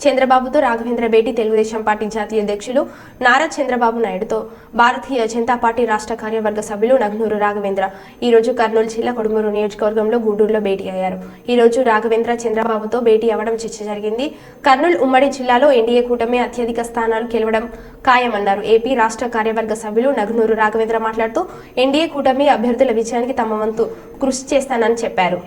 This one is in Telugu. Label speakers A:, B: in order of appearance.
A: చంద్రబాబుతో రాఘవేంద్ర భేటీ తెలుగుదేశం పార్టీ జాతీయ అధ్యక్షులు నారా చంద్రబాబు నాయుడుతో భారతీయ జనతా పార్టీ రాష్ట్ర కార్యవర్గ సభ్యులు నగ్నూరు రాఘవేంద్ర ఈ రోజు కర్నూలు జిల్లా కొడుమూరు నియోజకవర్గంలో గూడూరులో భేటీ అయ్యారు. ఈ రోజు రాఘవేంద్ర చంద్రబాబుతో భేటీ అవ్వడం చర్చ జరిగింది. కర్నూలు ఉమ్మడి జిల్లాలో ఎన్డీఏ కూటమి అత్యధిక స్థానాలు గెలవడం ఖాయమన్నారు. ఏపీ రాష్ట్ర కార్యవర్గ సభ్యులు నగ్నూరు రాఘవేంద్ర మాట్లాడుతూ ఎన్డీఏ కూటమి అభ్యర్థుల విజయానికి తమ వంతు కృషి చేస్తానని చెప్పారు.